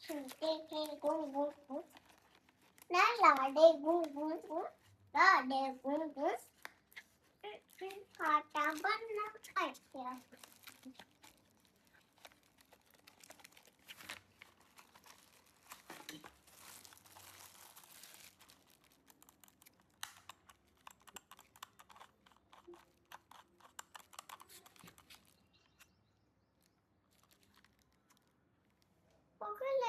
Gung gung gung. La de gung gung gung. La de gung gung. Kata benar aja. Pokoknya